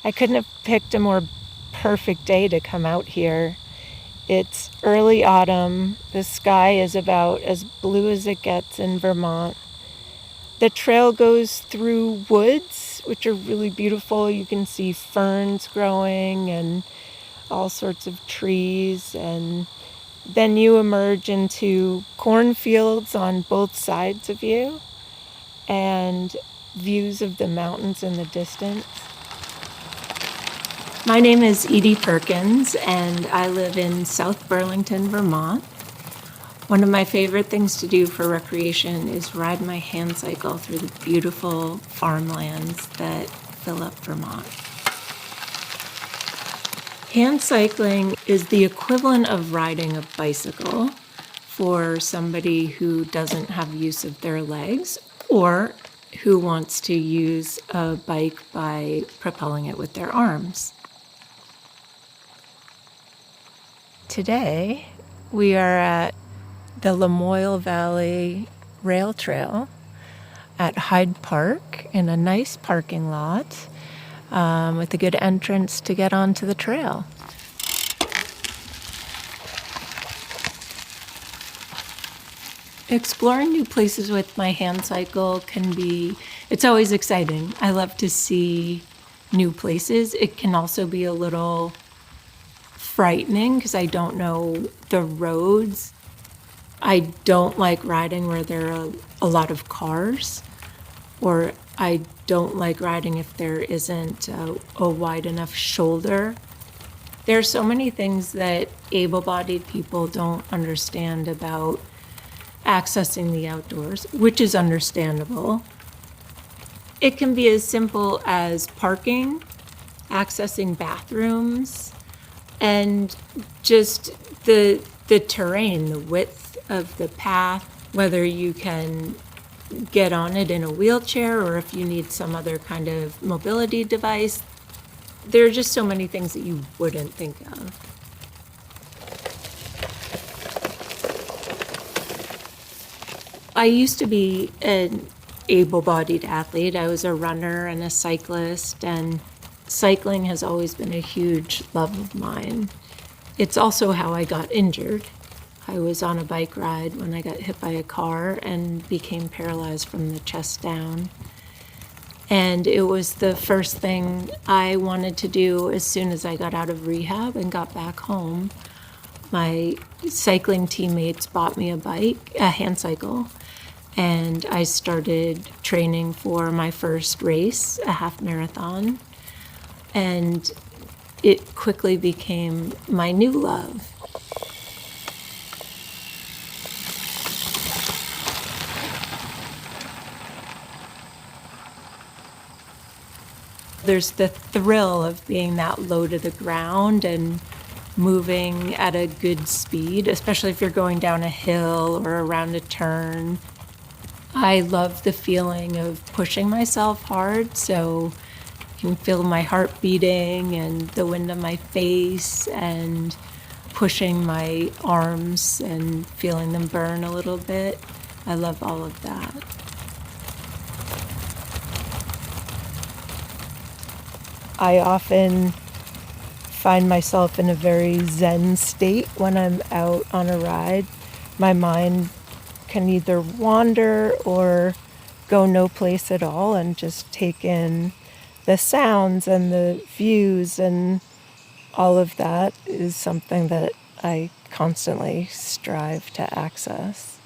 I couldn't have picked a more perfect day to come out here. It's early autumn. The sky is about as blue as it gets in Vermont. The trail goes through woods, which are really beautiful. You can see ferns growing and all sorts of trees, and then you emerge into cornfields on both sides of you and views of the mountains in the distance. My name is Edie Perkins, and I live in South Burlington, Vermont. One of my favorite things to do for recreation is ride my hand cycle through the beautiful farmlands that fill up Vermont. Hand cycling is the equivalent of riding a bicycle for somebody who doesn't have use of their legs or who wants to use a bike by propelling it with their arms. Today, we are at the Lamoille Valley Rail Trail at Hyde Park in a nice parking lot with a good entrance to get onto the trail. Exploring new places with my hand cycle it's always exciting. I love to see new places. It can also be a little frightening because I don't know the roads. I don't like riding where there are a lot of cars, or I don't like riding if there isn't a wide enough shoulder. There are so many things that able-bodied people don't understand about accessing the outdoors, which is understandable. It can be as simple as parking, accessing bathrooms, and just the terrain, the width of the path, whether you can get on it in a wheelchair or if you need some other kind of mobility device. There are just so many things that you wouldn't think of. I used to be an able-bodied athlete. I was a runner and a cyclist, and cycling has always been a huge love of mine. It's also how I got injured. I was on a bike ride when I got hit by a car and became paralyzed from the chest down. And it was the first thing I wanted to do as soon as I got out of rehab and got back home. My cycling teammates bought me a bike, a hand cycle, and I started training for my first race, a half marathon. And it quickly became my new love. There's the thrill of being that low to the ground and moving at a good speed, especially if you're going down a hill or around a turn. I love the feeling of pushing myself hard, so you can feel my heart beating and the wind on my face and pushing my arms and feeling them burn a little bit. I love all of that. I often find myself in a very zen state when I'm out on a ride. My mind can either wander or go no place at all and just take in the sounds and the views, and all of that is something that I constantly strive to access.